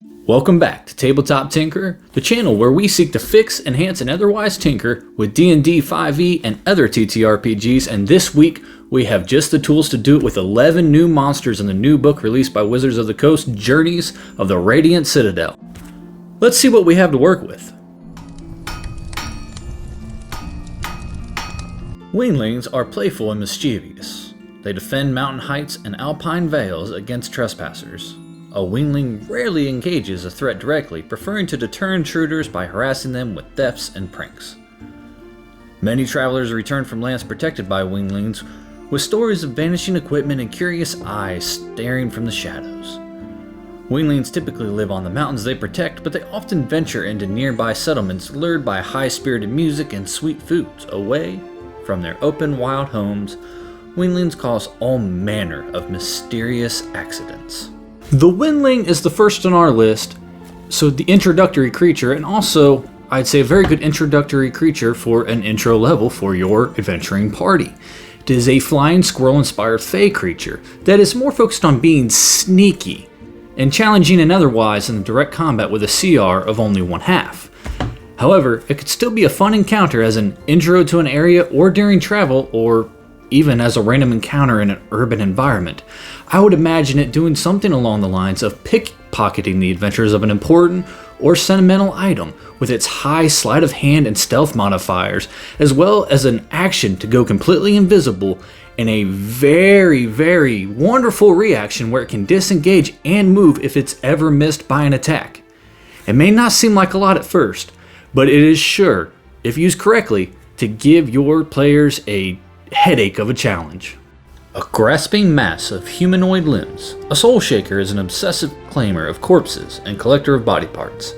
Welcome back to Tabletop Tinker, the channel where we seek to fix, enhance, and otherwise tinker with D&D 5e and other TTRPGs, and this week we have just the tools to do it with 11 new monsters in the new book released by Wizards of the Coast, Journeys of the Radiant Citadel. Let's see what we have to work with. Winglings are playful and mischievous. They defend mountain heights and alpine vales against trespassers. A wingling rarely engages a threat directly, preferring to deter intruders by harassing them with thefts and pranks. Many travelers return from lands protected by winglings with stories of vanishing equipment and curious eyes staring from the shadows. Winglings typically live on the mountains they protect, but they often venture into nearby settlements lured by high-spirited music and sweet foods. Away from their open, wild homes, winglings cause all manner of mysterious accidents. The Winling is the first on our list, so the introductory creature, and also, I'd say a very good introductory creature for an intro level for your adventuring party. It is a flying squirrel-inspired fae creature that is more focused on being sneaky and challenging and otherwise in direct combat with a CR of only 1/2. However, it could still be a fun encounter as an intro to an area or during travel, or even as a random encounter in an urban environment. I would imagine it doing something along the lines of pickpocketing the adventures of an important or sentimental item with its high sleight of hand and stealth modifiers, as well as an action to go completely invisible and a very, very wonderful reaction where it can disengage and move if it's ever missed by an attack. It may not seem like a lot at first, but it is sure, if used correctly, to give your players a headache of a challenge. A grasping mass of humanoid limbs, a soul shaker is an obsessive claimer of corpses and collector of body parts.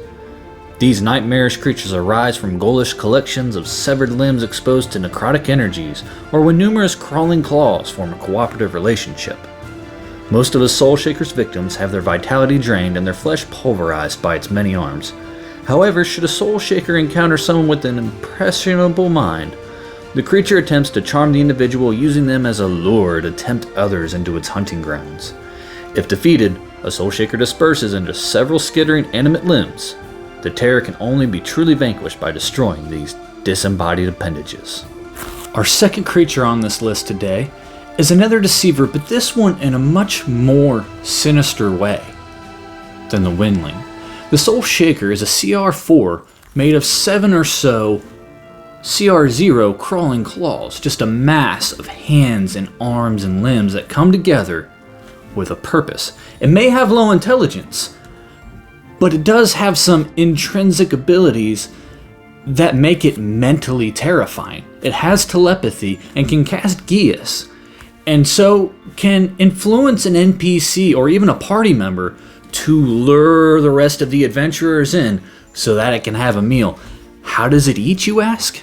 These nightmarish creatures arise from ghoulish collections of severed limbs exposed to necrotic energies, or when numerous crawling claws form a cooperative relationship. Most of a soul shaker's victims have their vitality drained and their flesh pulverized by its many arms. However, should a soul shaker encounter someone with an impressionable mind, the creature attempts to charm the individual, using them as a lure to tempt others into its hunting grounds. If defeated, a soul shaker disperses into several skittering animate limbs. The terror can only be truly vanquished by destroying these disembodied appendages. Our second creature on this list today is another deceiver, but this one in a much more sinister way than the Winling. The Soul Shaker is a CR4 made of 7 or so CR0 crawling claws, just a mass of hands and arms and limbs that come together with a purpose. It may have low intelligence, but it does have some intrinsic abilities that make it mentally terrifying. It has telepathy and can cast Geas, and so can influence an NPC or even a party member to lure the rest of the adventurers in so that it can have a meal. How does it eat, you ask?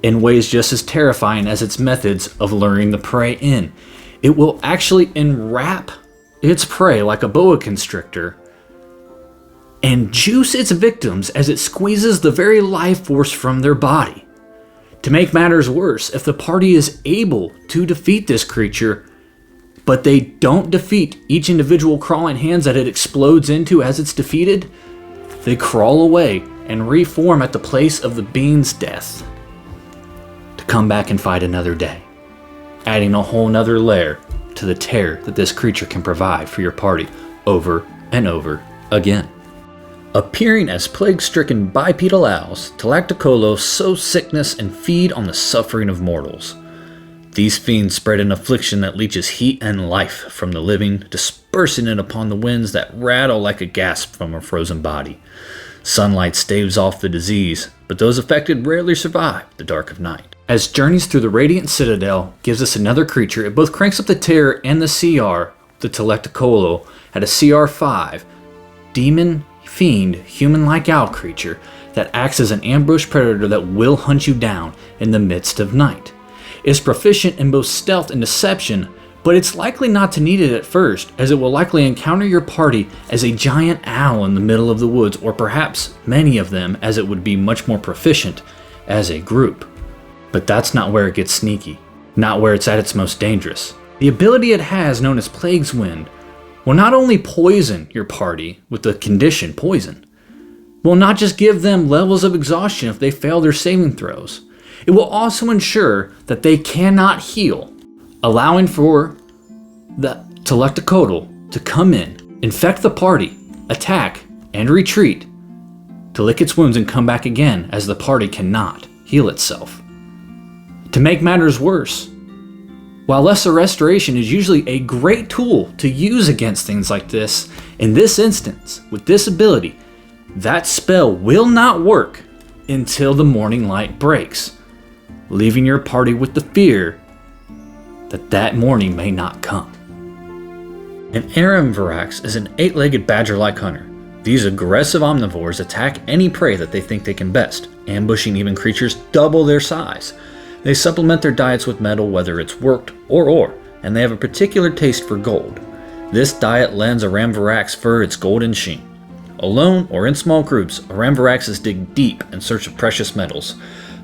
In ways just as terrifying as its methods of luring the prey in. It will actually enwrap its prey like a boa constrictor and juice its victims as it squeezes the very life force from their body. To make matters worse, if the party is able to defeat this creature, but they don't defeat each individual crawling hands that it explodes into as it's defeated, they crawl away and reform at the place of the being's death, to come back and fight another day, adding a whole nother layer to the terror that this creature can provide for your party over and over again. Appearing as plague-stricken bipedal owls, Talacticolos sow sickness and feed on the suffering of mortals. These fiends spread an affliction that leeches heat and life from the living, dispersing it upon the winds that rattle like a gasp from a frozen body. Sunlight staves off the disease, but those affected rarely survive the dark of night. As Journeys Through the Radiant Citadel gives us another creature, it both cranks up the terror and the CR. The Telecticolo had a CR5, demon, fiend, human-like owl creature that acts as an ambush predator that will hunt you down in the midst of night. It is proficient in both stealth and deception, but it's likely not to need it at first, as it will likely encounter your party as a giant owl in the middle of the woods, or perhaps many of them, as it would be much more proficient as a group. But that's not where it gets sneaky, not where it's at its most dangerous. The ability it has, known as Plague's Wind, will not only poison your party with the condition poison, will not just give them levels of exhaustion if they fail their saving throws, it will also ensure that they cannot heal, allowing for the Telectocodal to come in, infect the party, attack, and retreat to lick its wounds and come back again as the party cannot heal itself. To make matters worse, while Lesser Restoration is usually a great tool to use against things like this, in this instance, with this ability, that spell will not work until the morning light breaks, leaving your party with the fear that that morning may not come. An Aram Varax is an 8-legged badger-like hunter. These aggressive omnivores attack any prey that they think they can best, ambushing even creatures double their size. They supplement their diets with metal, whether it's worked or ore, and they have a particular taste for gold. This diet lends a Varax fur its golden sheen. Alone or in small groups, Varaxes dig deep in search of precious metals.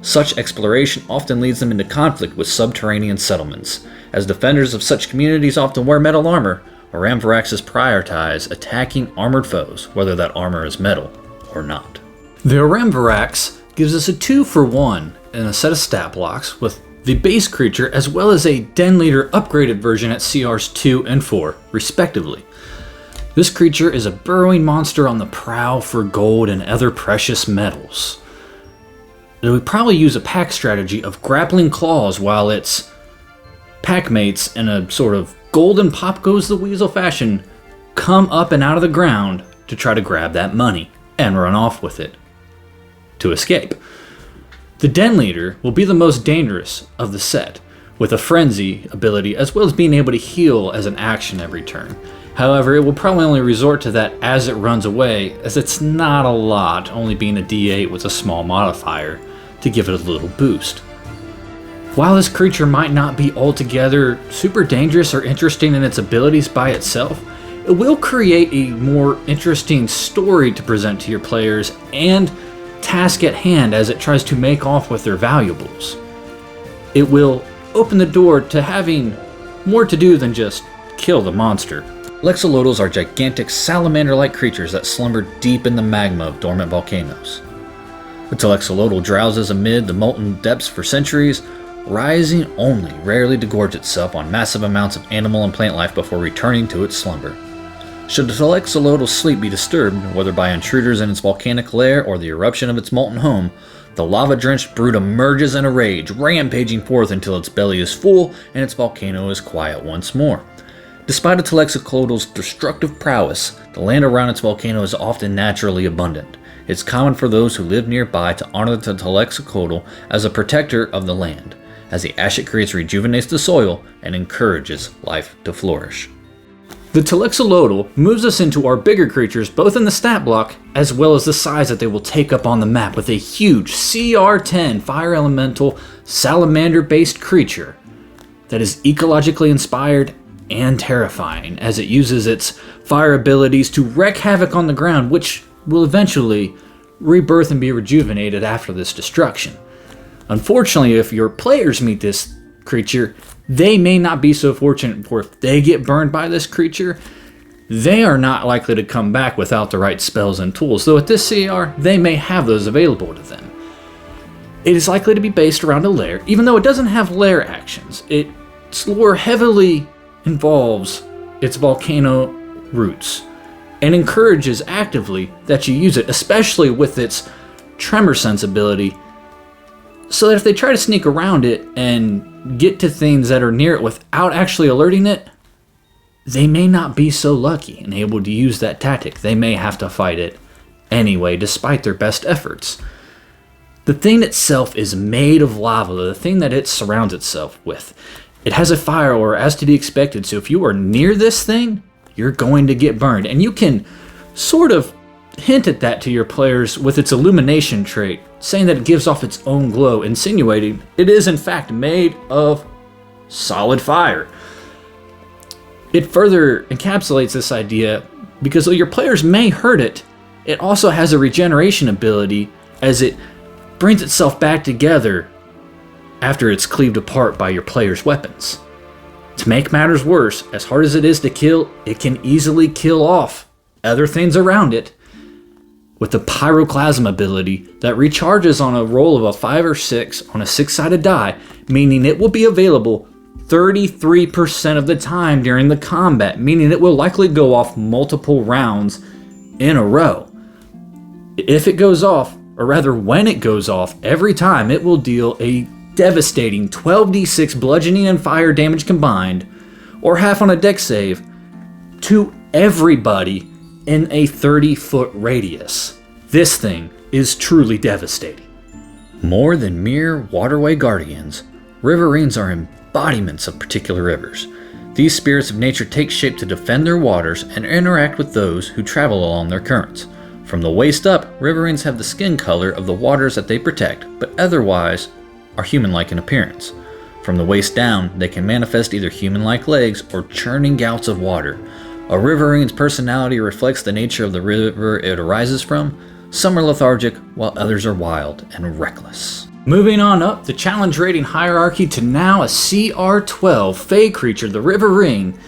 Such exploration often leads them into conflict with subterranean settlements. As defenders of such communities often wear metal armor, Varaxes prioritize attacking armored foes, whether that armor is metal or not. The Varax gives us a 2-for-1 in a set of stat blocks with the base creature as well as a Den Leader upgraded version at CRs 2 and 4, respectively. This creature is a burrowing monster on the prowl for gold and other precious metals. It would probably use a pack strategy of grappling claws while its packmates, in a sort of golden pop goes the weasel fashion, come up and out of the ground to try to grab that money and run off with it to escape. The Den Leader will be the most dangerous of the set, with a Frenzy ability as well as being able to heal as an action every turn. However, it will probably only resort to that as it runs away, as it's not a lot, only being a D8 with a small modifier to give it a little boost. While this creature might not be altogether super dangerous or interesting in its abilities by itself, it will create a more interesting story to present to your players and task at hand as it tries to make off with their valuables. It will open the door to having more to do than just kill the monster. Lexolotls are gigantic salamander-like creatures that slumber deep in the magma of dormant volcanoes. The Lexolotl drowses amid the molten depths for centuries, rising only rarely to gorge itself on massive amounts of animal and plant life before returning to its slumber. Should the Lexolotl's sleep be disturbed, whether by intruders in its volcanic lair or the eruption of its molten home, the lava-drenched brute emerges in a rage, rampaging forth until its belly is full and its volcano is quiet once more. Despite a Lexolotl's destructive prowess, the land around its volcano is often naturally abundant. It's common for those who live nearby to honor the Lexolotl as a protector of the land, as the ash it creates rejuvenates the soil and encourages life to flourish. The Lexolotl moves us into our bigger creatures both in the stat block as well as the size that they will take up on the map, with a huge CR10 fire elemental salamander based creature that is ecologically inspired and terrifying, as it uses its fire abilities to wreak havoc on the ground, which will eventually rebirth and be rejuvenated after this destruction. Unfortunately, if your players meet this creature, they may not be so fortunate, for if they get burned by this creature, they are not likely to come back without the right spells and tools, though at this CR, they may have those available to them. It is likely to be based around a lair, even though it doesn't have lair actions. Its lore heavily involves its volcano roots, and encourages actively that you use it, especially with its tremor sensibility, so that if they try to sneak around it and get to things that are near it without actually alerting it, they may not be so lucky and able to use that tactic. They may have to fight it anyway, despite their best efforts. The thing itself is made of lava, the thing that it surrounds itself with. It has a fire aura as to be expected, so if you are near this thing, you're going to get burned. And you can sort of hint at that to your players with its illumination trait, saying that it gives off its own glow, insinuating it is in fact made of solid fire. It further encapsulates this idea because though your players may hurt it, it also has a regeneration ability as it brings itself back together after it's cleaved apart by your players' weapons. To make matters worse, as hard as it is to kill, it can easily kill off other things around it with the Pyroclasm ability that recharges on a roll of a 5 or 6 on a 6-sided die, meaning it will be available 33% of the time during the combat, meaning it will likely go off multiple rounds in a row. If it goes off, or rather when it goes off, every time it will deal a devastating 12d6 bludgeoning and fire damage combined, or half on a dex save, to everybody in a 30-foot radius. This thing is truly devastating. More than mere waterway guardians, Riverines are embodiments of particular rivers. These spirits of nature take shape to defend their waters and interact with those who travel along their currents. From the waist up, Riverines have the skin color of the waters that they protect, but otherwise are human-like in appearance. From the waist down, they can manifest either human-like legs or churning gouts of water. A Riverine's personality reflects the nature of the river it arises from. Some are lethargic, while others are wild and reckless. Moving on up the challenge rating hierarchy to now a CR12 Fey creature, the Riverine,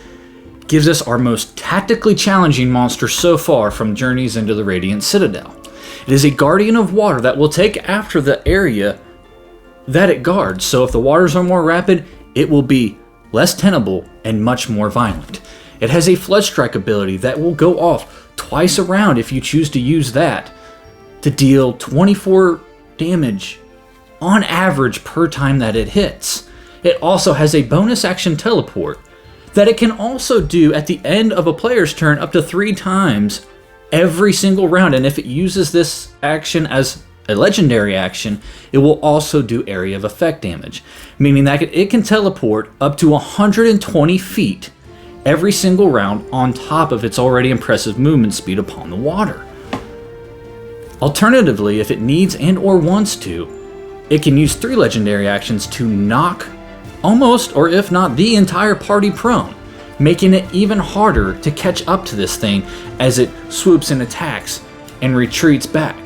gives us our most tactically challenging monster so far from Journeys into the Radiant Citadel. It is a guardian of water that will take after the area that it guards, so if the waters are more rapid, it will be less tenable and much more violent. It has a Flood Strike ability that will go off twice a round if you choose to use that, to deal 24 damage on average per time that it hits. It also has a bonus action teleport that it can also do at the end of a player's turn up to 3 times every single round, and if it uses this action as a legendary action, it will also do area of effect damage, meaning that it can teleport up to 120 feet every single round on top of its already impressive movement speed upon the water. Alternatively, if it needs and or wants to, it can use 3 legendary actions to knock almost, or if not the entire party prone, making it even harder to catch up to this thing as it swoops and attacks and retreats back.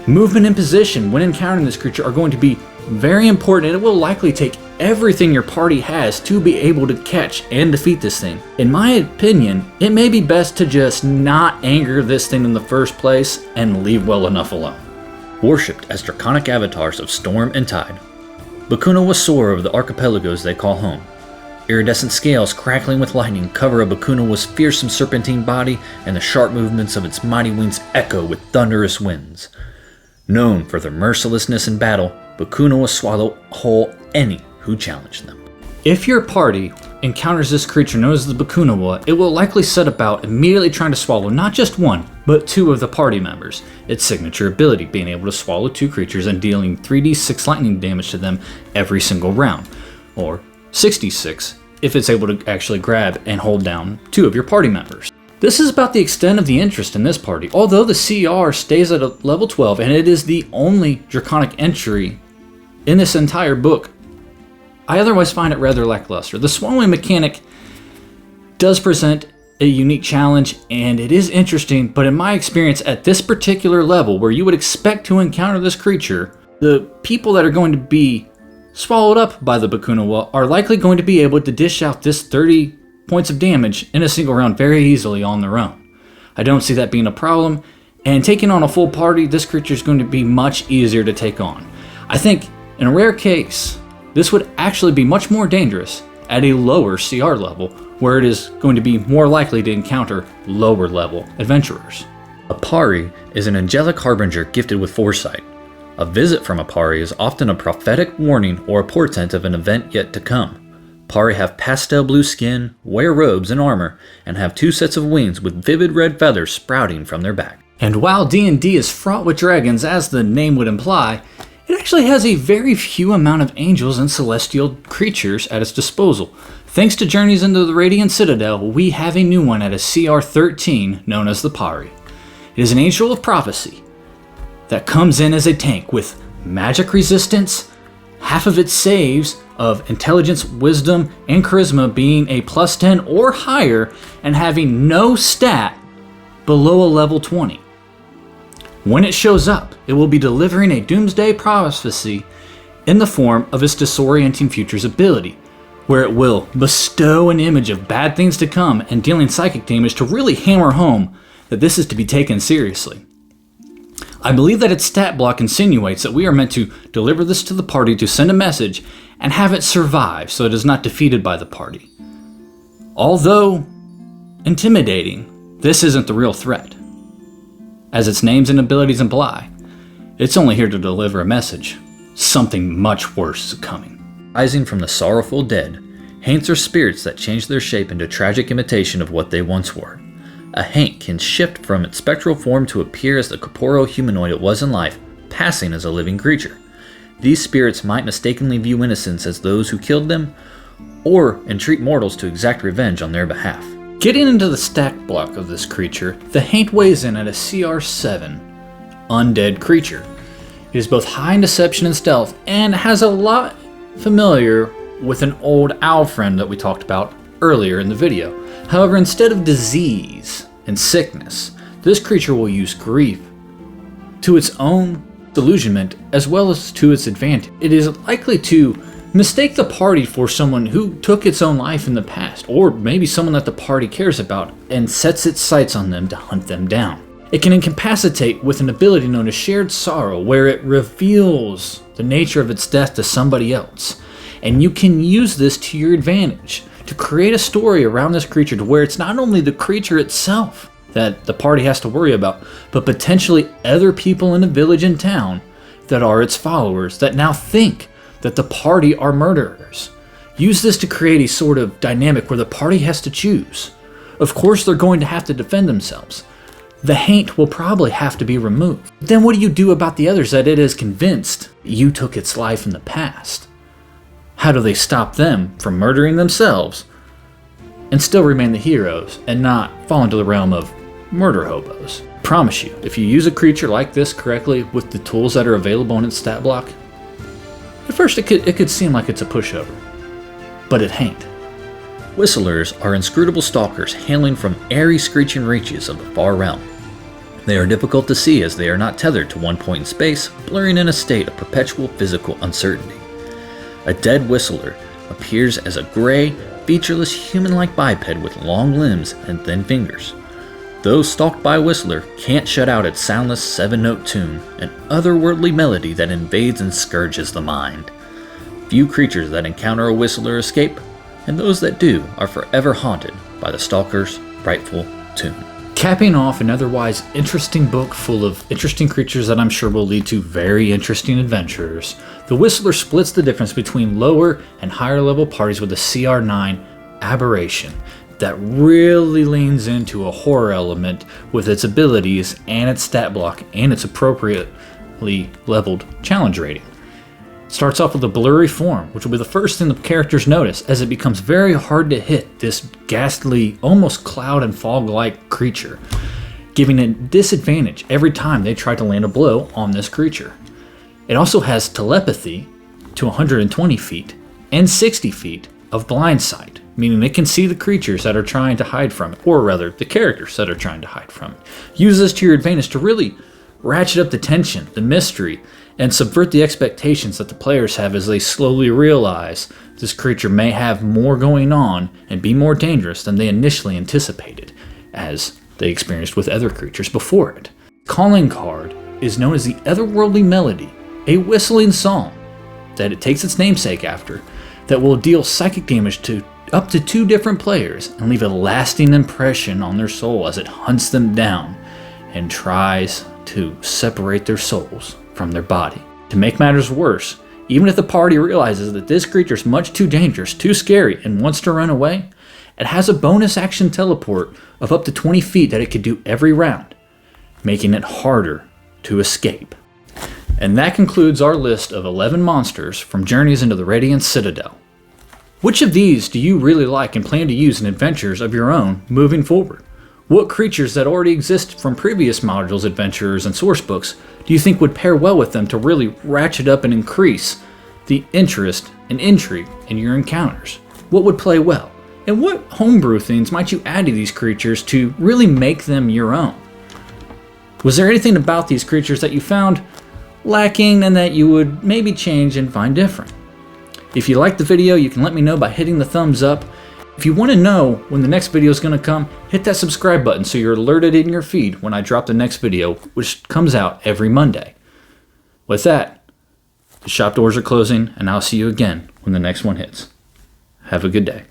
Movement and position when encountering this creature are going to be very important, and it will likely take everything your party has to be able to catch and defeat this thing. In my opinion, it may be best to just not anger this thing in the first place and leave well enough alone. Worshipped as draconic avatars of storm and tide, Bakunawa soar over the archipelagos they call home. Iridescent scales crackling with lightning cover a Bakunawa's fearsome serpentine body, and the sharp movements of its mighty wings echo with thunderous winds. Known for their mercilessness in battle, Bakunawa swallow whole any who challenge them. If your party encounters this creature known as the Bakunawa, it will likely set about immediately trying to swallow not just 1, but 2 of the party members. Its signature ability, being able to swallow 2 creatures and dealing 3d6 lightning damage to them every single round, or 66 if it's able to actually grab and hold down 2 of your party members. This is about the extent of the interest in this party, although the CR stays at a level 12 and it is the only draconic entry in this entire book. I otherwise find it rather lackluster. The swallowing mechanic does present a unique challenge, and it is interesting, but in my experience at this particular level where you would expect to encounter this creature, the people that are going to be swallowed up by the Bakunawa are likely going to be able to dish out this 30 points of damage in a single round very easily on their own. I don't see that being a problem, and taking on a full party, this creature is going to be much easier to take on. I think in a rare case, this would actually be much more dangerous at a lower CR level, where it is going to be more likely to encounter lower level adventurers. A Pari is an angelic harbinger gifted with foresight. A visit from a Pari is often a prophetic warning or a portent of an event yet to come. Pari have pastel blue skin, wear robes and armor, and have 2 sets of wings with vivid red feathers sprouting from their back. And while D&D is fraught with dragons, as the name would imply, it actually has a very few amount of angels and celestial creatures at its disposal. Thanks to Journeys into the Radiant Citadel, we have a new one at a CR 13 known as the Pari. It is an angel of prophecy that comes in as a tank with magic resistance, half of its saves of intelligence, wisdom, and charisma being a +10 or higher, and having no stat below a level 20. When it shows up, it will be delivering a doomsday prophecy in the form of its disorienting futures ability. where it will bestow an image of bad things to come and dealing psychic damage to really hammer home that this is to be taken seriously. I believe that its stat block insinuates that we are meant to deliver this to the party to send a message and have it survive so it is not defeated by the party. Although intimidating, this isn't the real threat. As its names and abilities imply, it's only here to deliver a message. Something much worse is coming. Rising from the sorrowful dead, haints are spirits that change their shape into tragic imitation of what they once were. A haint can shift from its spectral form to appear as the corporeal humanoid it was in life, passing as a living creature. These spirits might mistakenly view innocents as those who killed them, or entreat mortals to exact revenge on their behalf. Getting into the stat block of this creature, the haint weighs in at a CR7, undead creature. It is both high in deception and stealth, and has a lot familiar with an old owl friend that we talked about earlier in the video. However, instead of disease and sickness, this creature will use grief to its own delusionment as well as to its advantage. It is likely to mistake the party for someone who took its own life in the past, or maybe someone that the party cares about, and sets its sights on them to hunt them down. It can incapacitate with an ability known as Shared Sorrow, where it reveals the nature of its death to somebody else. And you can use this to your advantage to create a story around this creature to where it's not only the creature itself that the party has to worry about, but potentially other people in a village and town that are its followers that now think that the party are murderers. Use this to create a sort of dynamic where the party has to choose. Of course, they're going to have to defend themselves. The haint will probably have to be removed. Then what do you do about the others that it is convinced you took its life in the past? How do they stop them from murdering themselves and still remain the heroes and not fall into the realm of murder hobos? I promise you, if you use a creature like this correctly with the tools that are available in its stat block, at first it could seem like it's a pushover, but it ain't. Whistlers are inscrutable stalkers hailing from airy screeching reaches of the far realm. They are difficult to see as they are not tethered to one point in space, blurring in a state of perpetual physical uncertainty. A dead whistler appears as a gray, featureless human-like biped with long limbs and thin fingers. Those stalked by a whistler can't shut out its soundless 7-note tune, an otherworldly melody that invades and scourges the mind. Few creatures that encounter a whistler escape, and those that do are forever haunted by the stalker's frightful tune. Capping off an otherwise interesting book full of interesting creatures that I'm sure will lead to very interesting adventures, the Whistler splits the difference between lower and higher level parties with a CR9 aberration that really leans into a horror element with its abilities and its stat block and its appropriately leveled challenge rating. It starts off with a blurry form, which will be the first thing the characters notice as it becomes very hard to hit this ghastly, almost cloud and fog-like creature, giving a disadvantage every time they try to land a blow on this creature. It also has telepathy to 120 feet and 60 feet of blind sight, meaning it can see the creatures that are trying to hide from it, or rather, the characters that are trying to hide from it. Use this to your advantage to really ratchet up the tension, the mystery, and subvert the expectations that the players have as they slowly realize this creature may have more going on and be more dangerous than they initially anticipated, as they experienced with other creatures before it. Calling card is known as the Otherworldly Melody, a whistling song that it takes its namesake after, that will deal psychic damage to up to 2 different players and leave a lasting impression on their soul as it hunts them down and tries to separate their souls from their body. To make matters worse, even if the party realizes that this creature is much too dangerous, too scary, and wants to run away, it has a bonus action teleport of up to 20 feet that it could do every round, making it harder to escape. And that concludes our list of 11 monsters from Journeys into the Radiant Citadel. Which of these do you really like and plan to use in adventures of your own moving forward? What creatures that already exist from previous modules, adventures, and sourcebooks do you think would pair well with them to really ratchet up and increase the interest and intrigue in your encounters? What would play well? And what homebrew things might you add to these creatures to really make them your own? Was there anything about these creatures that you found lacking and that you would maybe change and find different? If you liked the video, you can let me know by hitting the thumbs up. If you want to know when the next video is going to come, hit that subscribe button so you're alerted in your feed when I drop the next video, which comes out every Monday. With that, the shop doors are closing, and I'll see you again when the next one hits. Have a good day.